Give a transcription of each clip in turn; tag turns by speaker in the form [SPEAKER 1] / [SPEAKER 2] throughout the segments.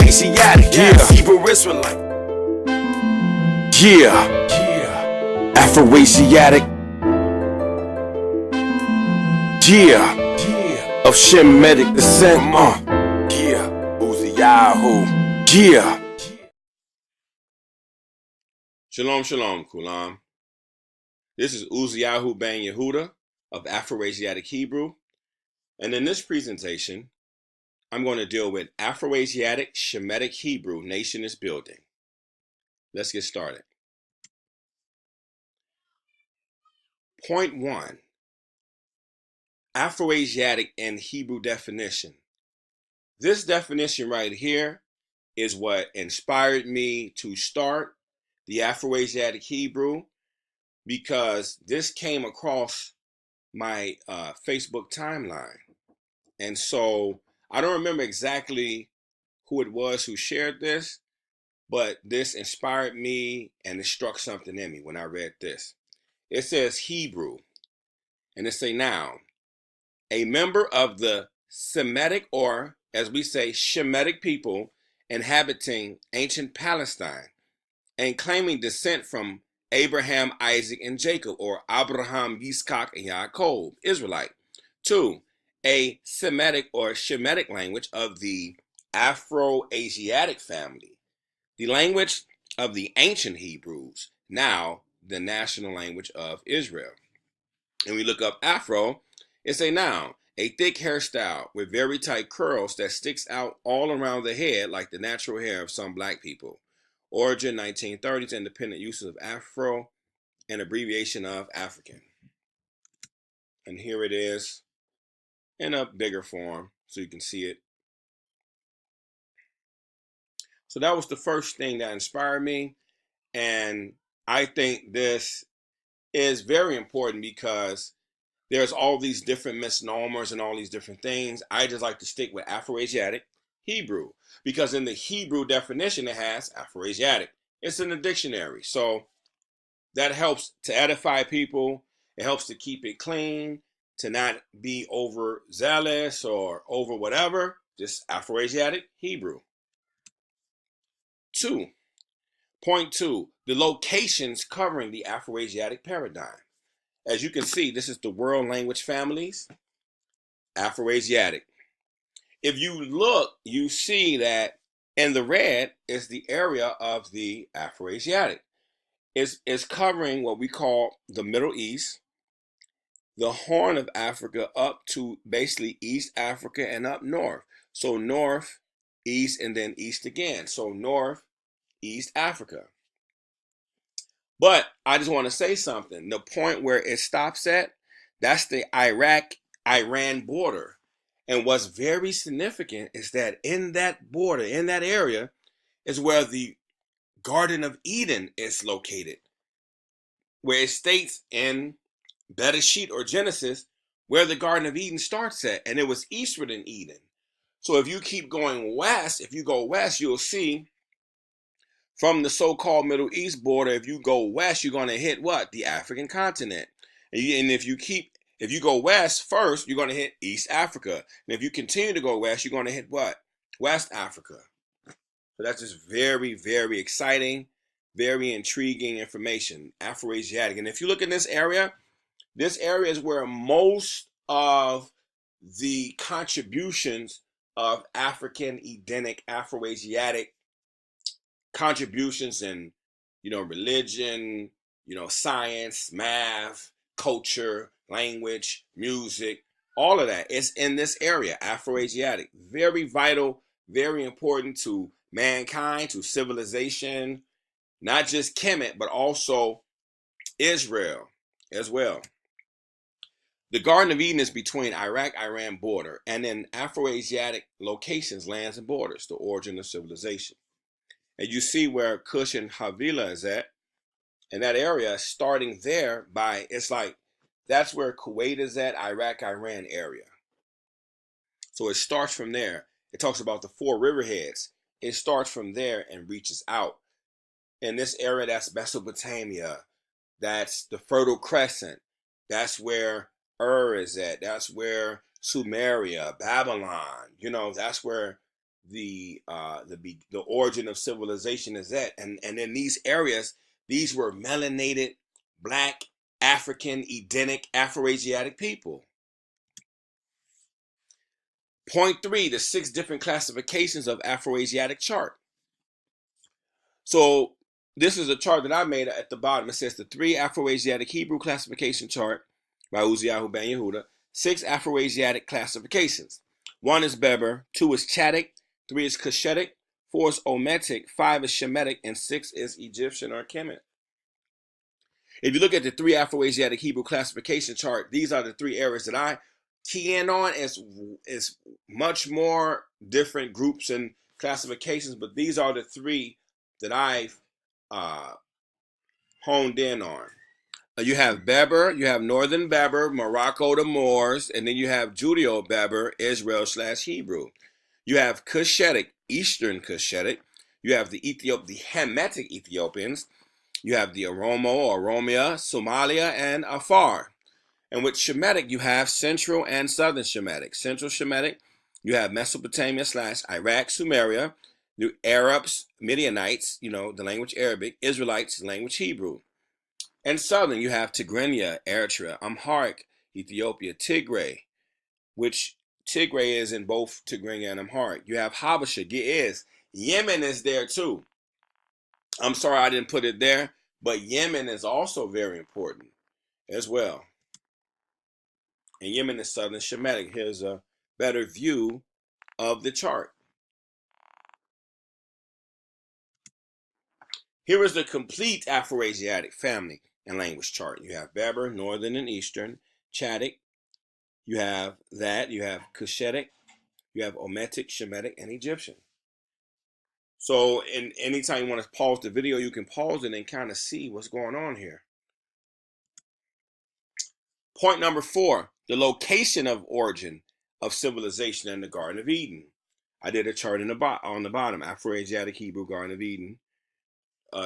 [SPEAKER 1] Afro-Asiatic, yeah. Hebrew Israelite, yeah. Afro-Asiatic, yeah. Of Shemitic descent, yeah. Uziyahu, yeah.
[SPEAKER 2] Shalom, shalom, Kulam. This is Uziyahu Ben Yehuda of Afro-Asiatic Hebrew. And in this presentation, I'm going to deal with Afro-Asiatic Shemitic Hebrew nation is building. Let's get started. Point 1. Afro-Asiatic and Hebrew definition. This definition right here is what inspired me to start the Afro-Asiatic Hebrew, because this came across my Facebook timeline. And so I don't remember exactly who it was who shared this, but this inspired me and it struck something in me when I read this. It says Hebrew, and it's a noun. A member of the Semitic, or as we say, Shemitic people inhabiting ancient Palestine and claiming descent from Abraham, Isaac, and Jacob, or Abraham, Yitzchak, and Yaakov, Israelite. 2. A Semitic or Shemitic language of the Afro-Asiatic family, the language of the ancient Hebrews, now the national language of Israel. And we look up Afro, it's a noun, a thick hairstyle with very tight curls that sticks out all around the head like the natural hair of some black people. Origin 1930s, independent uses of Afro, an abbreviation of African. And here it is in a bigger form so you can see it. So that was the first thing that inspired me, and I think this is very important because there's all these different misnomers and all these different things. I just like to stick with Afro-Asiatic Hebrew because in the Hebrew definition it has Afro-Asiatic. It's in the dictionary, so that helps to edify people. It helps to keep it clean, to not be overzealous or over whatever. Just Afro-Asiatic Hebrew. 2. Point 2. The locations covering the Afro-Asiatic paradigm. As you can see, this is the world language families, Afro-Asiatic. If you look, you see that in the red is the area of the Afro-Asiatic. It's covering what we call the Middle East, the Horn of Africa up to basically East Africa and up north. So north, east, and then east again. So north, East Africa. But I just want to say something. The point where it stops at, that's the Iraq-Iran border. And what's very significant is that in that border, in that area, is where the Garden of Eden is located, where it states in Bereshit or Genesis where the Garden of Eden starts at, and it was eastward in Eden. So if you keep going west, if you go west, you'll see from the so-called Middle East border, if you go west, you're going to hit what? The African continent. And if you go west first, you're going to hit East Africa. And if you continue to go west, you're going to hit what? West Africa. So that's just very, very exciting, very intriguing information, Afro-Asiatic. And if you look in this area is where most of the contributions of African, Edenic, Afro-Asiatic contributions in, religion, science, math, culture, language, music, all of that is in this area, Afro-Asiatic. Very vital, very important to mankind, to civilization, not just Kemet, but also Israel as well. The Garden of Eden is between Iraq-Iran border and then Afro-Asiatic locations, lands, and borders, the origin of civilization. And you see where Cush and Havilah is at, and that area starting there it's like, that's where Kuwait is at, Iraq-Iran area. So it starts from there. It talks about the 4 riverheads. It starts from there and reaches out. In this area, that's Mesopotamia. That's the Fertile Crescent. That's where Ur is at. That's where Sumeria, Babylon, that's where the origin of civilization is at. And in these areas, these were melanated, black, African, Edenic, Afro-Asiatic people. Point 3, the 6 different classifications of Afro-Asiatic chart. So this is a chart that I made at the bottom. It says the 3 Afro-Asiatic Hebrew classification chart by Uziyahu Ben Yehuda. 6 Afro-Asiatic classifications. 1 is Berber, 2 is Chadic, 3 is Cushitic, 4 is Ometic, 5 is Shemitic, and 6 is Egyptian or Kemet. If you look at the 3 Afro-Asiatic Hebrew classification chart, these are the 3 areas that I key in on. Is much more different groups and classifications, but these are the 3 that I've honed in on. You have Berber, you have Northern Berber, Morocco, the Moors, and then you have Judeo-Berber, Israel/Hebrew. You have Cushitic, Eastern Cushitic. You have the Hamitic Ethiopians. You have the Oromo, Oromia, Somalia, and Afar. And with Shemitic, you have Central and Southern Shemitic. Central Shemitic, you have Mesopotamia/Iraq, Sumeria, the Arabs, Midianites, the language Arabic, Israelites, the language Hebrew. And Southern, you have Tigrinya, Eritrea, Amharic, Ethiopia, Tigray, which Tigray is in both Tigrinya and Amharic. You have Habasha, Ge'ez. Yemen is there too. I'm sorry I didn't put it there, but Yemen is also very important as well. And Yemen is Southern Shemitic. Here's a better view of the chart. Here is the complete Afro-Asiatic family and language chart. You have Berber, Northern and Eastern, Chadic. You have Cushitic, you have Ometic, Shemitic, and Egyptian. So anytime you want to pause the video, you can pause it and kind of see what's going on here. Point number 4, the location of origin of civilization in the Garden of Eden. I did a chart on the bottom, Afro-Asiatic Hebrew Garden of Eden,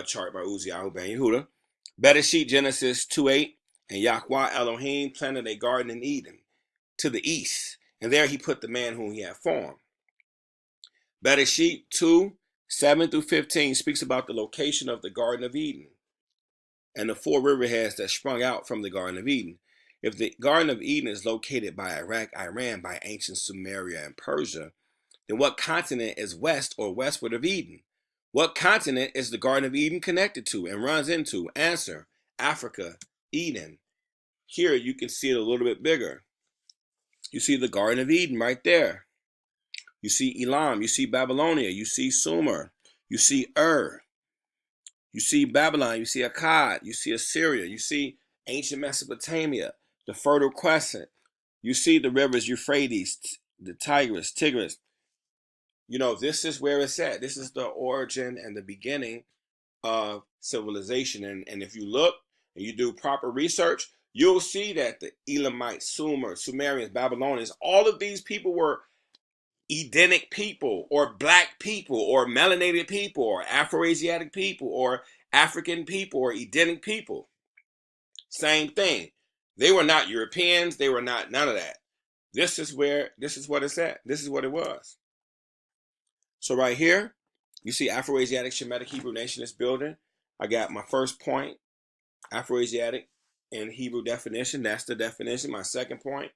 [SPEAKER 2] chart by Uziyahu Ben Yehuda. Bereshit, Genesis 2:8, and Yahweh Elohim planted a garden in Eden to the east, and there he put the man whom he had formed. Bereshit 2:7-15 speaks about the location of the Garden of Eden and the 4 riverheads that sprung out from the Garden of Eden. If the Garden of Eden is located by Iraq, Iran, by ancient Sumeria and Persia, then what continent is west or westward of Eden? What continent is the Garden of Eden connected to and runs into? Answer: Africa, Eden. Here you can see it a little bit bigger. You see the Garden of Eden right there. You see Elam, you see Babylonia, you see Sumer, you see you see Babylon, you see Akkad, you see Assyria, you see ancient Mesopotamia, the Fertile Crescent. You see the rivers Euphrates, the Tigris. This is where it's at. This is the origin and the beginning of civilization. And if you look and you do proper research, you'll see that the Elamites, Sumerians, Babylonians, all of these people were Edenic people or black people or melanated people or Afro-Asiatic people or African people or Edenic people. Same thing. They were not Europeans. They were not none of that. This is what it's at. This is what it was. So right here, you see Afro-Asiatic Shemitic Hebrew nation is building. I got my first point, Afro-Asiatic in Hebrew definition. That's the definition. My second point,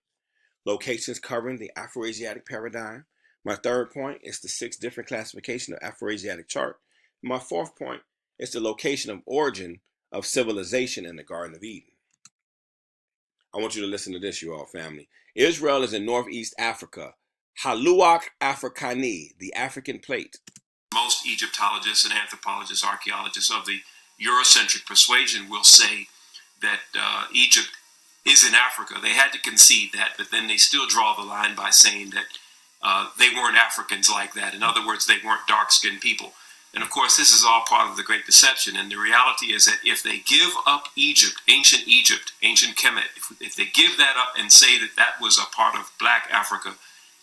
[SPEAKER 2] locations covering the Afro-Asiatic paradigm. My third point is the 6 different classification of Afro-Asiatic chart. My fourth point is the location of origin of civilization in the Garden of Eden. I want you to listen to this, you all family. Israel is in Northeast Africa. Haluak Africani, the African plate.
[SPEAKER 3] Most Egyptologists and anthropologists, archaeologists of the Eurocentric persuasion will say that Egypt is in Africa. They had to concede that, but then they still draw the line by saying that they weren't Africans like that. In other words, they weren't dark-skinned people. And of course, this is all part of the Great Deception. And the reality is that if they give up Egypt, ancient Kemet, if they give that up and say that that was a part of Black Africa,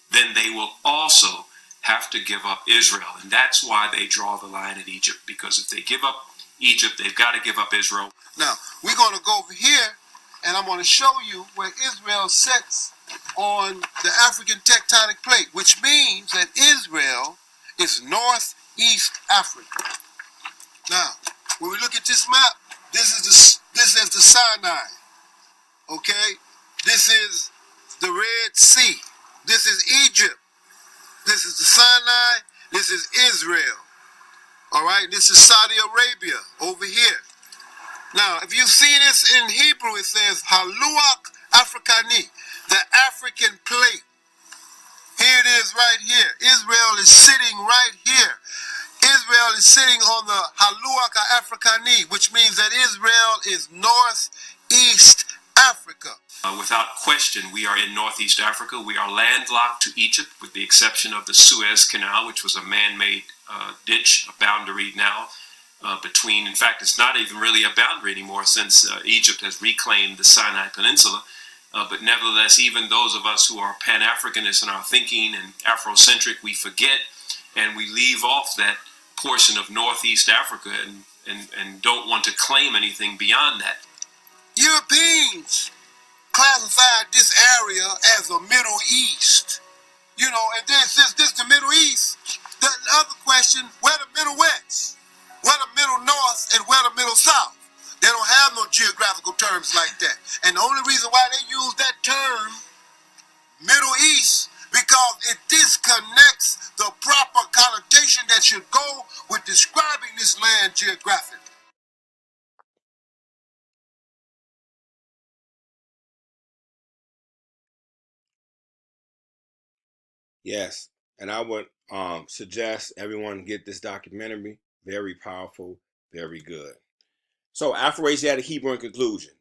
[SPEAKER 3] then they will also have to give up Israel. And that's why they draw the line at Egypt, because if they give up Egypt, they've got to give up Israel.
[SPEAKER 4] Now, we're going to go over here, and I'm going to show you where Israel sits on the African tectonic plate, which means that Israel is Northeast Africa. Now, when we look at this map, this is the Sinai. Okay? This is the Red Sea. This is Egypt. This is the Sinai. This is Israel. All right? This is Saudi Arabia over here. Now, if you see this in Hebrew, it says Haluak Afrikani, the African plate. Here it is right here. Israel is sitting right here. Israel is sitting on the Haluak Afrikani, which means that Israel is northeast Africa.
[SPEAKER 3] Without question, we are in Northeast Africa. We are landlocked to Egypt, with the exception of the Suez Canal, which was a man-made ditch, a boundary now between. In fact, it's not even really a boundary anymore, since Egypt has reclaimed the Sinai Peninsula. But nevertheless, even those of us who are Pan-Africanists in our thinking and Afrocentric, we forget and we leave off that portion of Northeast Africa and don't want to claim anything beyond that.
[SPEAKER 4] Europeans classified this area as a Middle East. You know, and then since this the Middle East, the other question, where the Middle West? Where the Middle North and where the Middle South? They don't have no geographical terms like that. And the only reason why they use that term, Middle East, because it disconnects the proper connotation that should go with describing this land geographically.
[SPEAKER 2] Yes, and I would suggest everyone get this documentary. Very powerful, very good. So, Afro-Asiatic Hebrew in conclusion.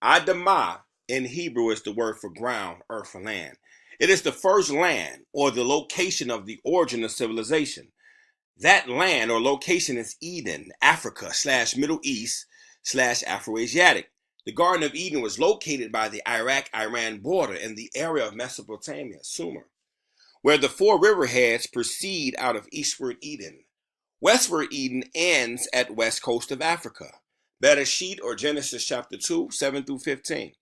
[SPEAKER 2] Adamah in Hebrew is the word for ground, earth, or land. It is the first land or the location of the origin of civilization. That land or location is Eden, Africa / Middle East / Afro-Asiatic. The Garden of Eden was located by the Iraq-Iran border in the area of Mesopotamia, Sumer, where the four riverheads proceed out of eastward Eden. Westward Eden ends at west coast of Africa. Bereshit or Genesis chapter 2, 7 through 15.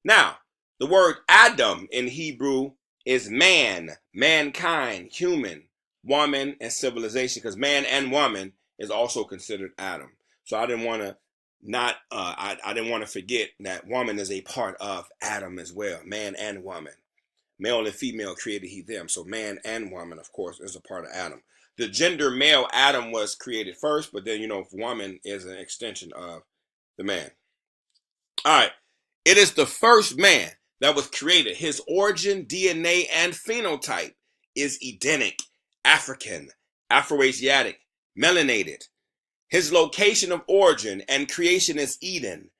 [SPEAKER 2] Now, the word Adam in Hebrew is man, mankind, human, woman, and civilization, because man and woman is also considered Adam. So I didn't want to forget that woman is a part of Adam as well, man and woman. Male and female created he them. So man and woman, of course, is a part of Adam. The gender male Adam was created first, but then, woman is an extension of the man. All right. It is the first man that was created. His origin, DNA, and phenotype is Edenic, African, Afro-Asiatic, melanated. His location of origin and creation is Eden,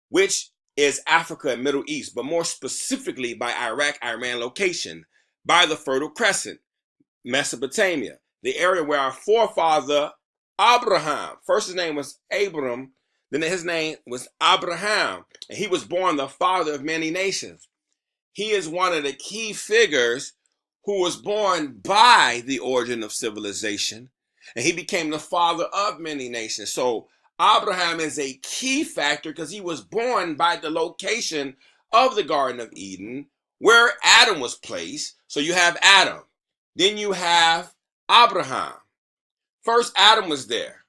[SPEAKER 2] which is Africa and Middle East, but more specifically by Iraq-Iran location, by the Fertile Crescent, Mesopotamia, the area where our forefather Abraham, first his name was Abram, then his name was Abraham, and he was born the father of many nations. He is one of the key figures who was born by the origin of civilization, and he became the father of many nations. So Abraham is a key factor because he was born by the location of the Garden of Eden where Adam was placed. So you have Adam. Then you have Abraham. First Adam was there.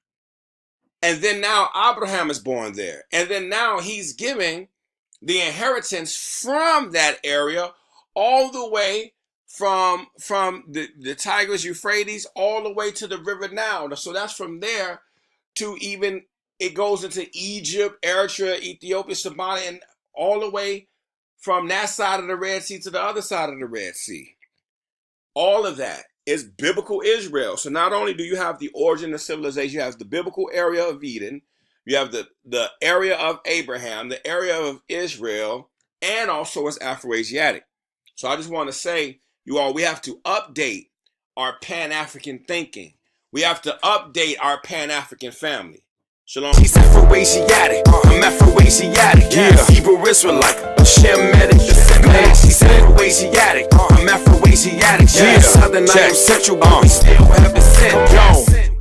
[SPEAKER 2] And then now Abraham is born there. And then now he's giving the inheritance from that area all the way from the Tigris, Euphrates, all the way to the river Nile. So that's from there to even, it goes into Egypt, Eritrea, Ethiopia, Somalia, and all the way from that side of the Red Sea to the other side of the Red Sea. All of that is biblical Israel. So not only do you have the origin of civilization, you have the biblical area of Eden, you have the area of Abraham, the area of Israel, and also it's Afro-Asiatic. So I just want to say, you all, we have to update our Pan-African thinking. We have to update our Pan-African family. Shalom.
[SPEAKER 1] He's Afro-Asiatic, I'm Afro-Asiatic, yeah. Hebrew Israelite, Shemitic, she's Afro-Asiatic, I'm Afro-Asiatic, yeah. Southern, I am Central, but we still have descent, yo.